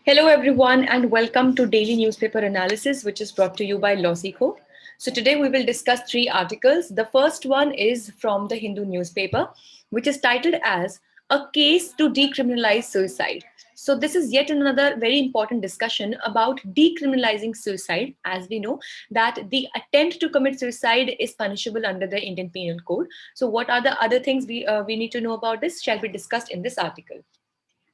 Hello, everyone, and welcome to Daily Newspaper Analysis, which is brought to you by Losico. So, today we will discuss three articles. The first one is from the Hindu newspaper, which is titled as A Case to Decriminalize Suicide. So, this is yet another very important discussion about decriminalizing suicide. As we know, that the attempt to commit suicide is punishable under the Indian Penal Code. So, what are the other things we need to know about this shall be discussed in this article.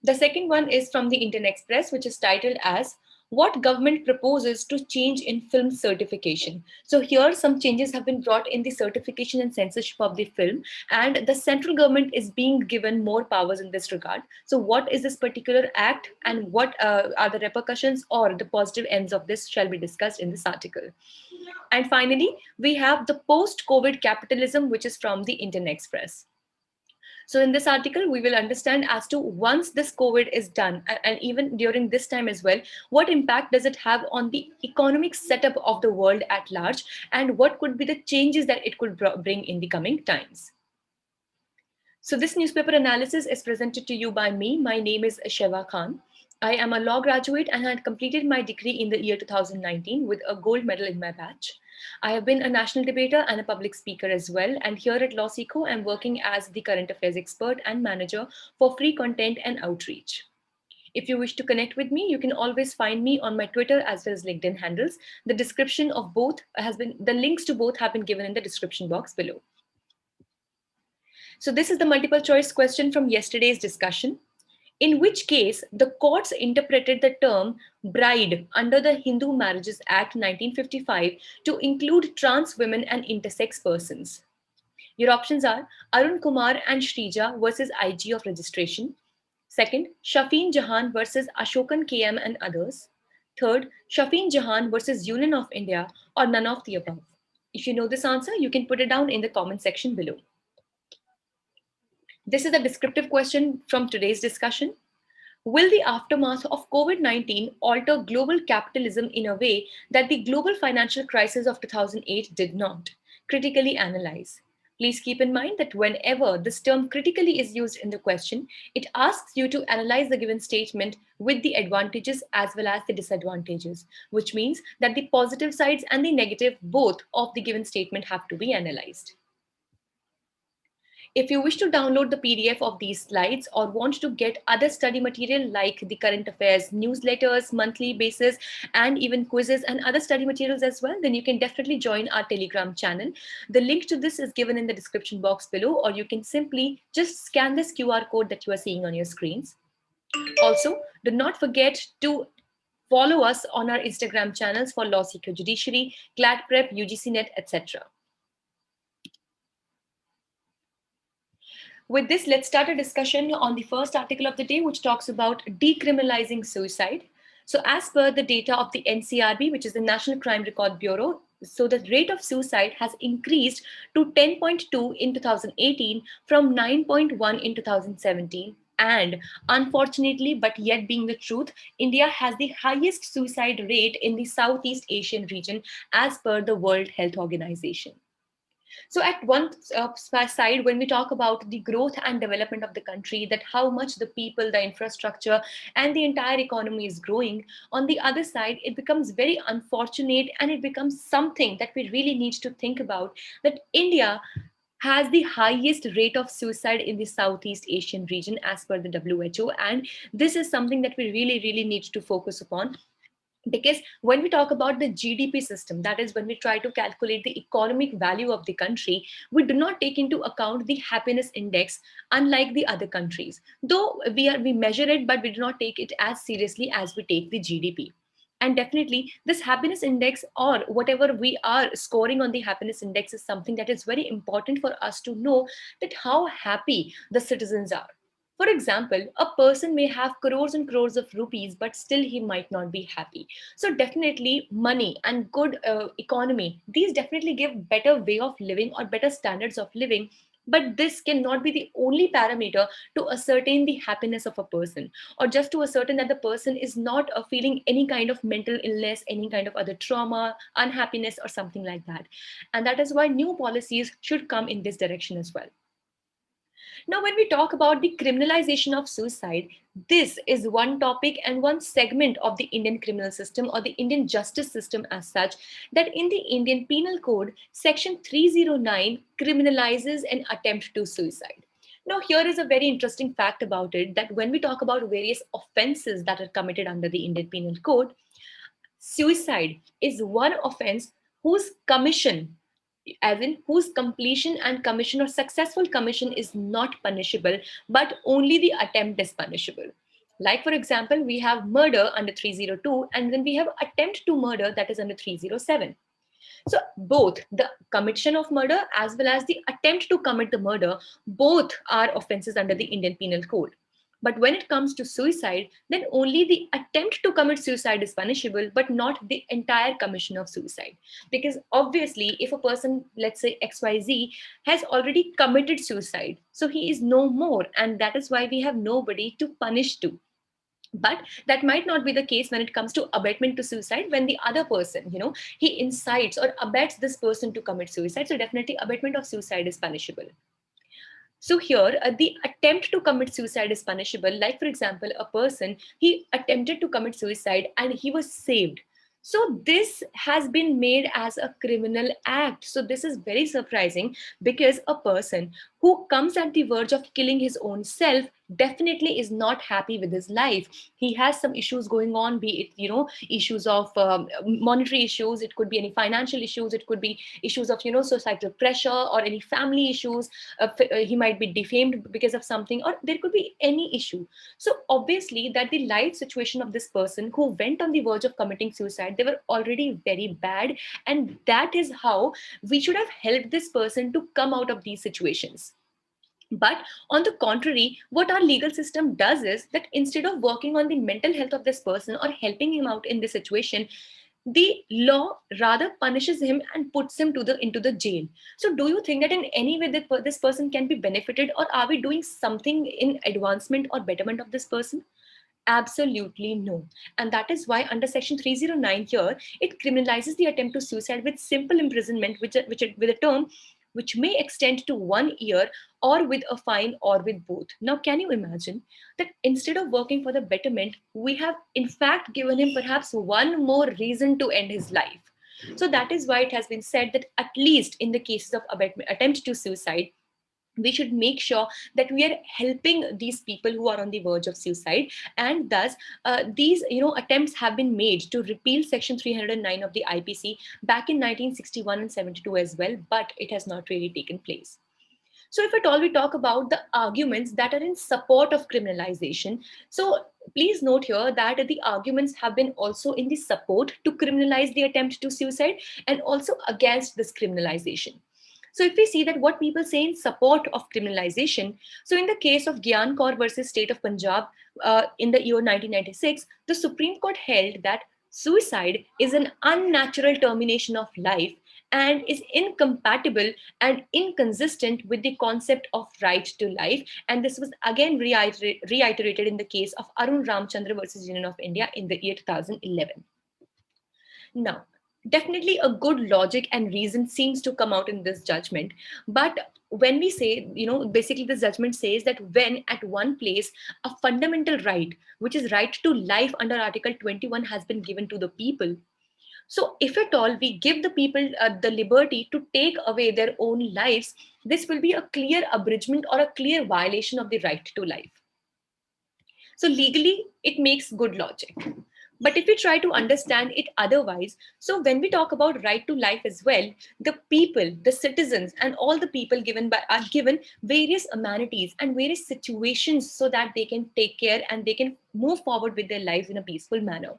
The second one is from the Indian Express, which is titled as What Government Proposes to Change in Film Certification. So, here some changes have been brought in the certification and censorship of the film, and the central government is being given more powers in this regard. So, what is this particular act, and what are the repercussions or the positive ends of this shall be discussed in this article. And finally, we have the post COVID capitalism, which is from the Indian Express. So in this article, we will understand as to once this COVID is done, and even during this time as well, what impact does it have on the economic setup of the world at large, and what could be the changes that it could bring in the coming times. So this newspaper analysis is presented to you by me. My name is Sheva Khan. I am a law graduate and had completed my degree in the year 2019 with a gold medal in my batch. I have been a national debater and a public speaker as well, and here at LawSeco, I'm working as the current affairs expert and manager for free content and outreach. If you wish to connect with me, you can always find me on my Twitter as well as LinkedIn handles. The links to both have been given in the description box below. So, this is the multiple choice question from yesterday's discussion. In which case, the courts interpreted the term bride under the Hindu Marriages Act 1955 to include trans women and intersex persons. Your options are Arun Kumar and Shrija versus IG of registration. Second, Shafeen Jahan versus Ashokan KM and others. Third, Shafeen Jahan versus Union of India, or none of the above. If you know this answer, you can put it down in the comment section below. This is a descriptive question from today's discussion. Will the aftermath of COVID 19 alter global capitalism in a way that the global financial crisis of 2008 did not? Critically analyze. Please keep in mind that whenever this term critically is used in the question, it asks you to analyze the given statement with the advantages as well as the disadvantages, which means that the positive sides and the negative both of the given statement have to be analyzed. If you wish to download the PDF of these slides or want to get other study material like the current affairs newsletters, monthly basis, and even quizzes and other study materials as well, then you can definitely join our Telegram channel. The link to this is given in the description box below, or you can simply just scan this QR code that you are seeing on your screens. Also, do not forget to follow us on our Instagram channels for Law Seeker Judiciary, Glad Prep, UGC etc. With this, let's start a discussion on the first article of the day, which talks about decriminalizing suicide. So, as per the data of the NCRB, which is the National Crime Record Bureau, so the rate of suicide has increased to 10.2 in 2018 from 9.1 in 2017. And unfortunately, but yet being the truth, India has the highest suicide rate in the Southeast Asian region as per the World Health Organization. So, at one side, when we talk about the growth and development of the country, that how much the people, the infrastructure, and the entire economy is growing, on the other side, it becomes very unfortunate and it becomes something that we really need to think about that India has the highest rate of suicide in the Southeast Asian region as per the WHO. And this is something that we really need to focus upon, because when we talk about the GDP system, that is when we try to calculate the economic value of the country, we do not take into account the happiness index, unlike the other countries, though we measure it, but we do not take it as seriously as we take the GDP. And definitely this happiness index, or whatever we are scoring on the happiness index, is something that is very important for us to know that how happy the citizens are. For example, a person may have crores and crores of rupees, but still he might not be happy. So definitely money and good economy, these definitely give better way of living or better standards of living. But this cannot be the only parameter to ascertain the happiness of a person, or just to ascertain that the person is not feeling any kind of mental illness, any kind of other trauma, unhappiness, or something like that. And that is why new policies should come in this direction as well. Now, when we talk about the criminalization of suicide, this is one topic and one segment of the Indian criminal system or the Indian justice system as such, that in the Indian Penal Code, Section 309 criminalizes an attempt to suicide. Now, here is a very interesting fact about it, that when we talk about various offenses that are committed under the Indian Penal Code, suicide is one offense whose commission, as in whose completion and commission or successful commission is not punishable, but only the attempt is punishable. Like, for example, we have murder under 302, and then we have attempt to murder that is under 307. So both the commission of murder as well as the attempt to commit the murder, both are offenses under the Indian Penal Code. But when it comes to suicide, then only the attempt to commit suicide is punishable, but not the entire commission of suicide. Because obviously, if a person, let's say XYZ, has already committed suicide, so he is no more, and that is why we have nobody to punish to. But that might not be the case when it comes to abetment to suicide, when the other person, he incites or abets this person to commit suicide. So definitely abetment of suicide is punishable. So here, the attempt to commit suicide is punishable. Like, for example, a person, he attempted to commit suicide and he was saved. So this has been made as a criminal act. So this is very surprising, because a person who comes at the verge of killing his own self definitely is not happy with his life. He has some issues going on, be it, issues of monetary issues, it could be any financial issues, it could be issues of, societal pressure or any family issues. He might be defamed because of something, or there could be any issue. So obviously that the life situation of this person who went on the verge of committing suicide, they were already very bad, and that is how we should have helped this person to come out of these situations. But on the contrary, what our legal system does is that instead of working on the mental health of this person or helping him out in this situation, the law rather punishes him and puts him into the jail. So do you think that in any way that this person can be benefited, or are we doing something in advancement or betterment of this person? Absolutely no. And that is why under section 309 here, it criminalizes the attempt to suicide with simple imprisonment, with a term which may extend to 1 year, or with a fine, or with both. Now, can you imagine that instead of working for the betterment, we have in fact given him perhaps one more reason to end his life? So that is why it has been said that at least in the cases of attempt to suicide, we should make sure that we are helping these people who are on the verge of suicide. And thus these attempts have been made to repeal section 309 of the IPC back in 1961 and 72 as well, but it has not really taken place. So if at all we talk about the arguments that are in support of criminalization, so please note here that the arguments have been also in the support to criminalize the attempt to suicide, and also against this criminalization. So if we see that what people say in support of criminalization, so in the case of Gyan Kaur versus State of Punjab in the year 1996, the Supreme Court held that suicide is an unnatural termination of life and is incompatible and inconsistent with the concept of right to life. And this was again reiterated in the case of Arun Ramchandra versus Union of India in the year 2011. Now, definitely a good logic and reason seems to come out in this judgment. But when we say, basically this judgment says that when at one place a fundamental right, which is right to life under Article 21, has been given to the people, so if at all we give the people the liberty to take away their own lives, this will be a clear abridgment or a clear violation of the right to life. So legally, it makes good logic. But if we try to understand it otherwise, so when we talk about right to life as well, the people, the citizens, and all the people are given various amenities and various situations so that they can take care and they can move forward with their lives in a peaceful manner.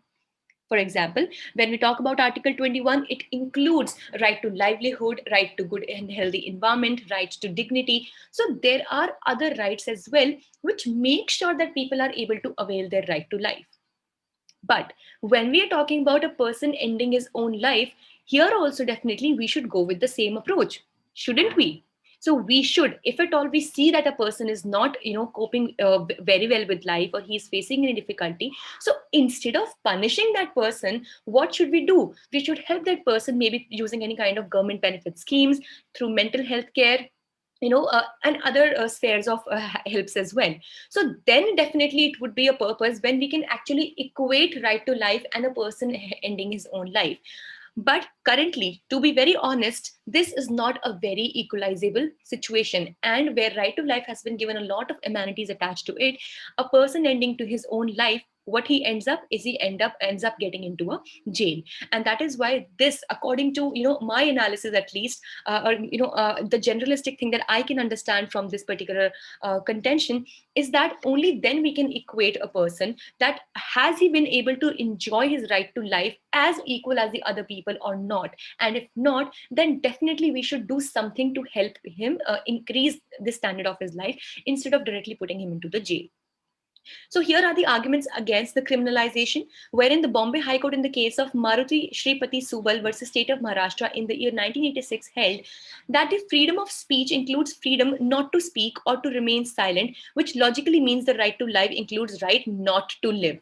For example, when we talk about Article 21, it includes right to livelihood, right to good and healthy environment, right to dignity. So there are other rights as well, which make sure that people are able to avail their right to life. But when we are talking about a person ending his own life, here also definitely we should go with the same approach, shouldn't we? So we should, if at all we see that a person is not, coping very well with life, or he's facing any difficulty, so instead of punishing that person, what should we do? We should help that person, maybe using any kind of government benefit schemes, through mental health care, and other spheres of helps as well. So then definitely it would be a purpose when we can actually equate right to life and a person ending his own life. But currently, to be very honest, this is not a very equalizable situation. And where right to life has been given a lot of amenities attached to it, a person ending to his own life, what he ends up is he ends up getting into a jail. And that is why this, according to my analysis at least, or the generalistic thing that I can understand from this particular contention, is that only then we can equate a person that has he been able to enjoy his right to life as equal as the other people or not. And if not, then definitely we should do something to help him increase the standard of his life instead of directly putting him into the jail. So here are the arguments against the criminalization, wherein the Bombay High Court in the case of Maruti Shripati Subal versus State of Maharashtra in the year 1986 held that the freedom of speech includes freedom not to speak or to remain silent, which logically means the right to life includes right not to live.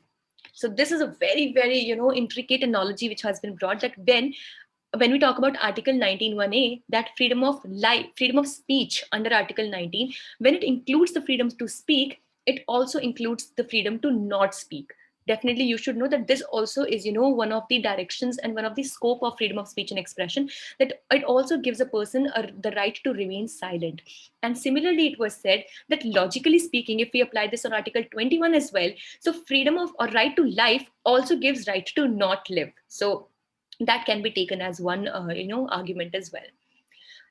So this is a very, very, intricate analogy which has been brought, that when we talk about Article 19(1)(a), that freedom of life, freedom of speech under Article 19, when it includes the freedom to speak, it also includes the freedom to not speak. Definitely, you should know that this also is, one of the directions and one of the scope of freedom of speech and expression, that it also gives a person the right to remain silent. And similarly, it was said that logically speaking, if we apply this on Article 21 as well, so freedom of or right to life also gives right to not live. So that can be taken as one argument as well.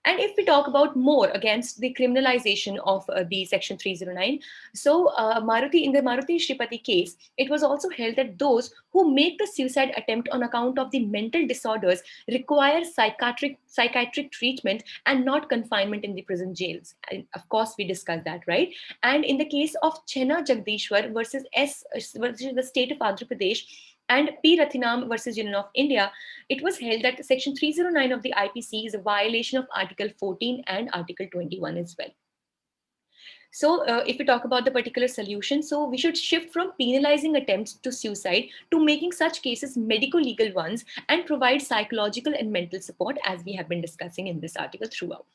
And if we talk about more against the criminalization of the Section 309, so Maruti, in the Maruti Shripati case, it was also held that those who make the suicide attempt on account of the mental disorders require psychiatric treatment and not confinement in the prison jails. And of course, we discussed that, right? And in the case of Chena Jagdishwar versus the state of Andhra Pradesh, and P. Rathinam versus Union of India, it was held that Section 309 of the IPC is a violation of Article 14 and Article 21 as well. So, if we talk about the particular solution, so we should shift from penalizing attempts to suicide to making such cases medical legal ones and provide psychological and mental support, as we have been discussing in this article throughout.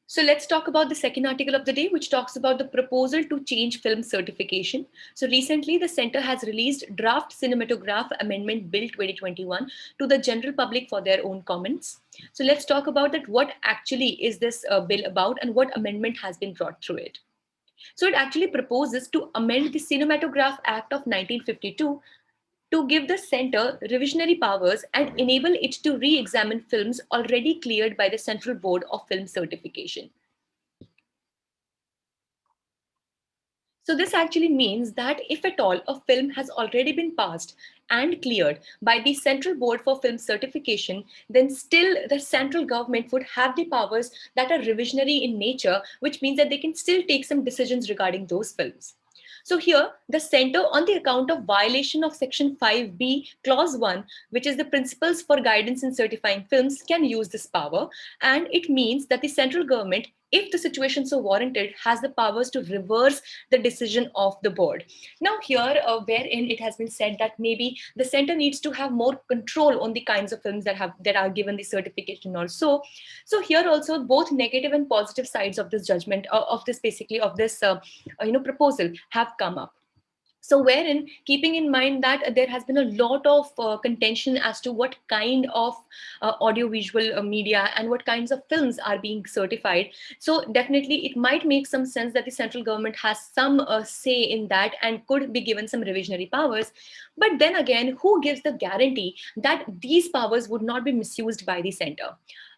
So let's talk about the second article of the day, which talks about the proposal to change film certification. So recently, the Center has released Draft Cinematograph Amendment Bill 2021 to the general public for their own comments. So let's talk about that. What actually is this bill about, and what amendment has been brought through it? So it actually proposes to amend the Cinematograph Act of 1952 to give the center revisionary powers and enable it to re-examine films already cleared by the Central Board of Film Certification. So this actually means that if at all a film has already been passed and cleared by the Central Board for Film Certification, then still the central government would have the powers that are revisionary in nature, which means that they can still take some decisions regarding those films. So here, the center, on the account of violation of Section 5B, Clause 1, which is the principles for guidance in certifying films, can use this power. And it means that the central government, if the situation so warranted, has the powers to reverse the decision of the board. Now here, wherein it has been said that maybe the center needs to have more control on the kinds of films that are given the certification also. So here also, both negative and positive sides of this judgment, of this basically of this proposal have come up. So wherein, keeping in mind that there has been a lot of contention as to what kind of audiovisual media and what kinds of films are being certified, so definitely it might make some sense that the central government has some say in that and could be given some revisionary powers. But then again, who gives the guarantee that these powers would not be misused by the center?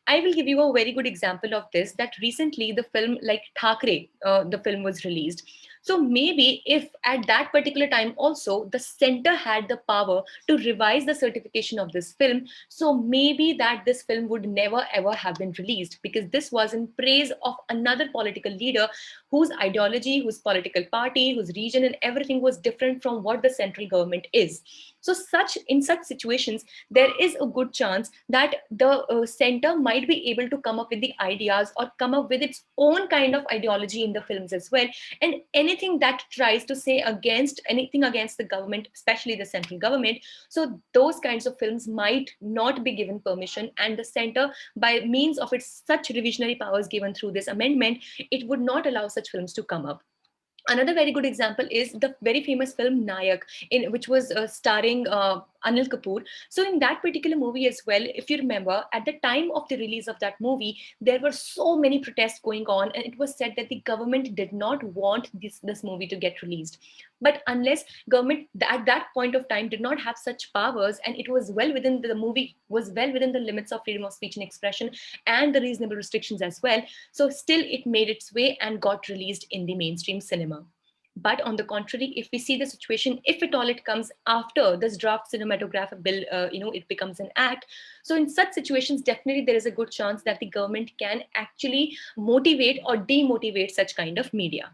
I will give you a very good example of this, that recently the film like Thakre, the film was released. So maybe if at that particular time also the center had the power to revise the certification of this film, so maybe that this film would never ever have been released, because this was in praise of another political leader whose ideology, whose political party, whose region and everything was different from what the central government is. So in such situations, there is a good chance that the center might be able to come up with the ideas or come up with its own kind of ideology in the films as well, and anything that tries to say against anything against the government, especially the central government. So those kinds of films might not be given permission, and the center, by means of its such revisionary powers given through this amendment, it would not allow such films to come up. Another very good example is the very famous film Nayak, in which was starring Anil Kapoor. So in that particular movie as well, if you remember, at the time of the release of that movie, there were so many protests going on, and it was said that the government did not want this movie to get released. But unless government at that point of time did not have such powers, and it was well within the movie was well within the limits of freedom of speech and expression and the reasonable restrictions as well, so still it made its way and got released in the mainstream cinema. But on the contrary, if we see the situation, if at all it comes after this draft cinematograph bill, it becomes an act. So in such situations, definitely there is a good chance that the government can actually motivate or demotivate such kind of media.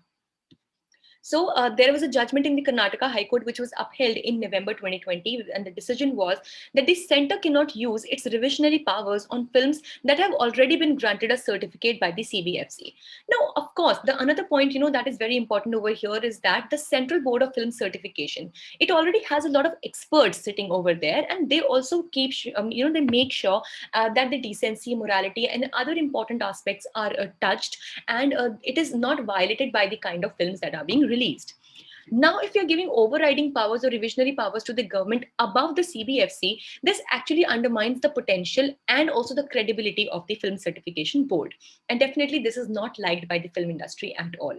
So there was a judgment in the Karnataka High Court which was upheld in November 2020, and the decision was that the center cannot use its revisionary powers on films that have already been granted a certificate by the CBFC. Now, of course, the another point that is very important over here is that the Central Board of Film Certification, it already has a lot of experts sitting over there, and they also keep they make sure that the decency, morality, and other important aspects are touched, and it is not violated by the kind of films that are being released. Now, if you're giving overriding powers or revisionary powers to the government above the CBFC, this actually undermines the potential and also the credibility of the Film Certification Board. And definitely, this is not liked by the film industry at all.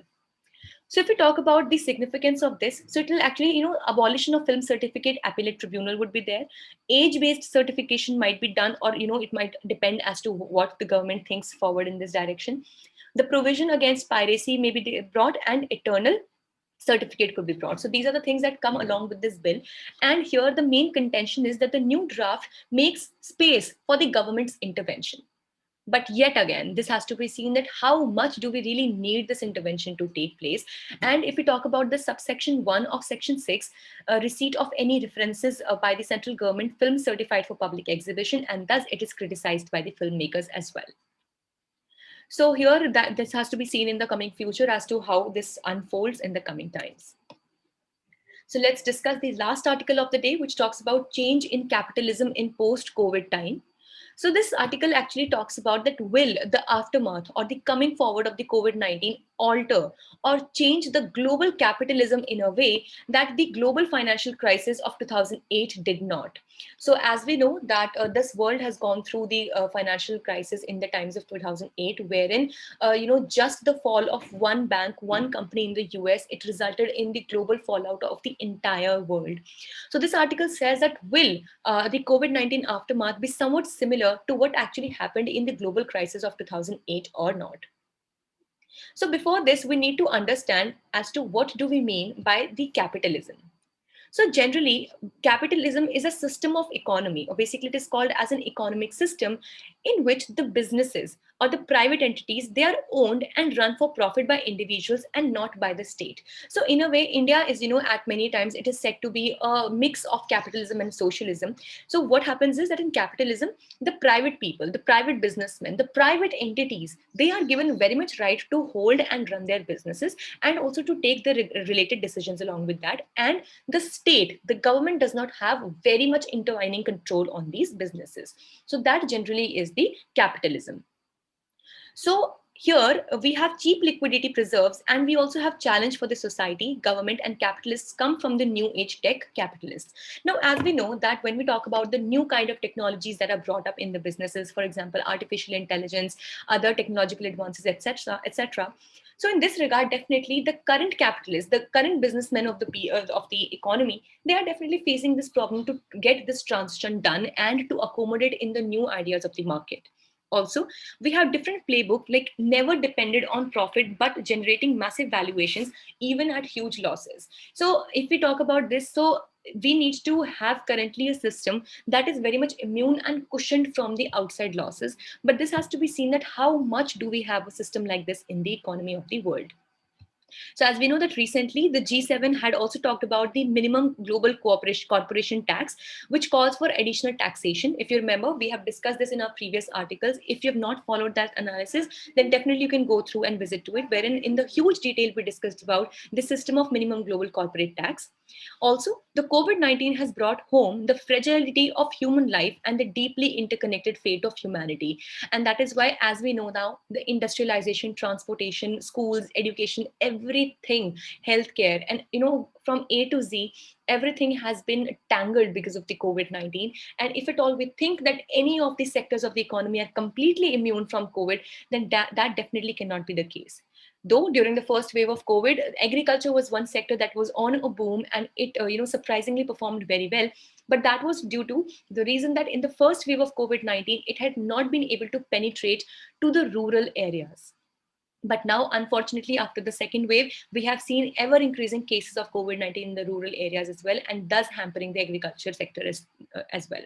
So if we talk about the significance of this, so it will actually, abolition of film certificate appellate tribunal would be there. Age-based certification might be done, or, it might depend as to what the government thinks forward in this direction. The provision against piracy may be brought, and eternal certificate could be brought. So these are the things that come along with this bill. And here the main contention is that the new draft makes space for the government's intervention. But yet again, this has to be seen that how much do we really need this intervention to take place. And if we talk about the subsection 1 of section 6, receipt of any references by the central government, film certified for public exhibition, and thus it is criticized by the filmmakers as well. So here that this has to be seen in the coming future as to how this unfolds in the coming times. So let's discuss the last article of the day, which talks about change in capitalism in post-COVID time. So this article actually talks about that will the aftermath or the coming forward of the COVID-19 alter or change the global capitalism in a way that the global financial crisis of 2008 did not. So as we know that this world has gone through the financial crisis in the times of 2008, wherein just the fall of one bank, one company in the US, it resulted in the global fallout of the entire world. So this article says that will the COVID-19 aftermath be somewhat similar to what actually happened in the global crisis of 2008 or not? So before this, we need to understand as to what do we mean by the capitalism. So generally, capitalism is a system of economy, or basically it is called as an economic system in which the businesses or the private entities, they are owned and run for profit by individuals and not by the state. So in a way, India is, at many times it is said to be a mix of capitalism and socialism. So what happens is that in capitalism, the private people, the private businessmen, the private entities, they are given very much right to hold and run their businesses and also to take the related decisions along with that. And the state, the government does not have very much intertwining control on these businesses. So that generally is the capitalism. So here we have cheap liquidity preserves, and we also have challenge for the society, government, and capitalists come from the new age tech capitalists. Now, as we know that when we talk about the new kind of technologies that are brought up in the businesses, for example, artificial intelligence, other technological advances, etc., etc. So in this regard, definitely the current capitalists, the current businessmen of the economy, they are definitely facing this problem to get this transition done and to accommodate in the new ideas of the market. Also, we have different playbook, like never depended on profit, but generating massive valuations, even at huge losses. So if we talk about this, so we need to have currently a system that is very much immune and cushioned from the outside losses. But this has to be seen that how much do we have a system like this in the economy of the world. So as we know that recently the G7 had also talked about the minimum global corporation tax, which calls for additional taxation. If you remember, we have discussed this in our previous articles. If you have not followed that analysis, then definitely you can go through and visit to it, wherein in the huge detail we discussed about the system of minimum global corporate tax. Also, the COVID-19 has brought home the fragility of human life and the deeply interconnected fate of humanity. And that is why, as we know now, the industrialization, transportation, schools, education, everything, healthcare, and from A to Z, everything has been tangled because of the COVID-19. And if at all we think that any of the sectors of the economy are completely immune from COVID, then that definitely cannot be the case. Though during the first wave of COVID, agriculture was one sector that was on a boom, and it surprisingly performed very well. But that was due to the reason that in the first wave of COVID-19, it had not been able to penetrate to the rural areas. But now, unfortunately, after the second wave, we have seen ever increasing cases of COVID-19 in the rural areas as well, and thus hampering the agriculture sector as well.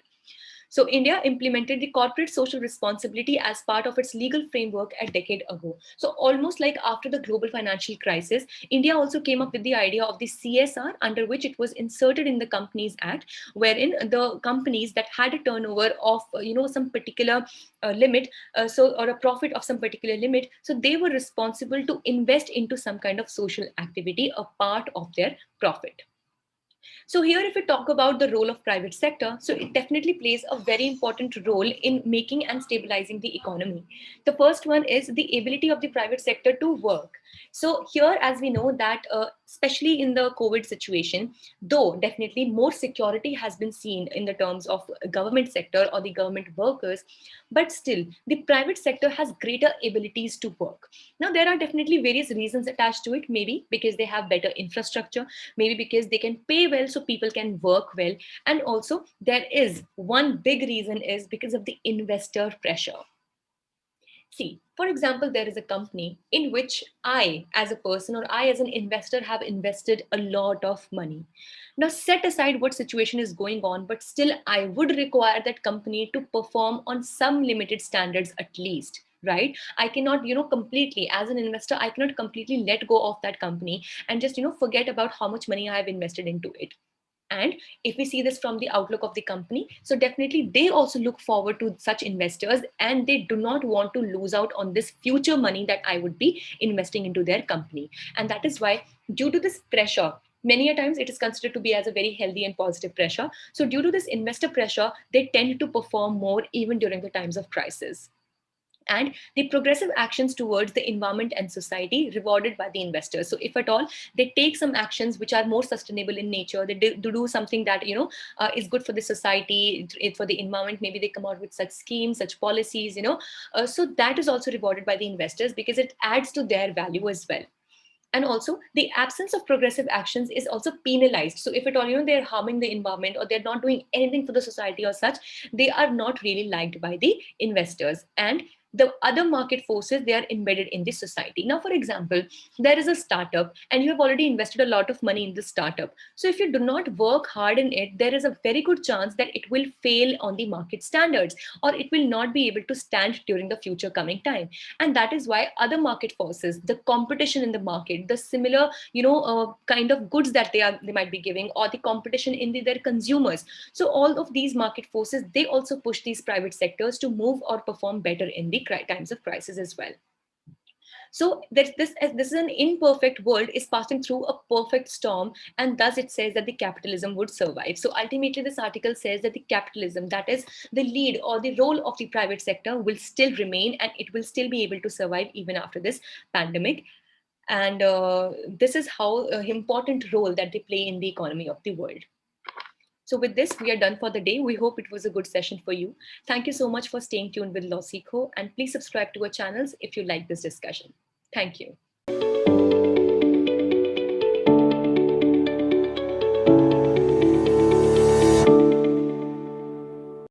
So India implemented the corporate social responsibility as part of its legal framework a decade ago. So almost like after the global financial crisis, India also came up with the idea of the CSR, under which it was inserted in the Companies Act, wherein the companies that had a turnover of some particular limit, or a profit of some particular limit, so they were responsible to invest into some kind of social activity, a part of their profit. So here, if we talk about the role of private sector, so it definitely plays a very important role in making and stabilizing the economy. The first one is the ability of the private sector to work. So here, as we know that, especially in the COVID situation, though definitely more security has been seen in the terms of government sector or the government workers, but still the private sector has greater abilities to work. Now, there are definitely various reasons attached to it, maybe because they have better infrastructure, maybe because they can pay well so people can work well, and also there is one big reason is because of the investor pressure. See, for example, there is a company in which I, as a person, or I, as an investor, have invested a lot of money. Now, set aside what situation is going on, but still, I would require that company to perform on some limited standards at least. Right? I cannot, completely, as an investor, I cannot completely let go of that company and just, forget about how much money I have invested into it. And if we see this from the outlook of the company, so definitely they also look forward to such investors, and they do not want to lose out on this future money that I would be investing into their company. And that is why, due to this pressure, many a times it is considered to be as a very healthy and positive pressure. So due to this investor pressure, they tend to perform more even during the times of crisis. And the progressive actions towards the environment and society rewarded by the investors. So if at all they take some actions which are more sustainable in nature, they do something that is good for the society, for the environment, maybe they come out with such schemes, such policies, so that is also rewarded by the investors because it adds to their value as well. And also the absence of progressive actions is also penalized. So if at all they're harming the environment, or they're not doing anything for the society or such, they are not really liked by the investors. And the other market forces, they are embedded in the society. Now, for example, there is a startup and you have already invested a lot of money in this startup. So if you do not work hard in it, there is a very good chance that it will fail on the market standards, or it will not be able to stand during the future coming time. And that is why other market forces, the competition in the market, the similar kind of goods that they might be giving, or the competition in their consumers, so all of these market forces, they also push these private sectors to move or perform better in the times of crisis as well. So this is an imperfect world is passing through a perfect storm, and thus it says that the capitalism would survive. So ultimately, this article says that the capitalism, that is the lead or the role of the private sector, will still remain, and it will still be able to survive even after this pandemic. And this is how important role that they play in the economy of the world. So with this, we are done for the day. We hope it was a good session for you. Thank you so much for staying tuned with LawSikho, and please subscribe to our channels if you like this discussion. Thank you.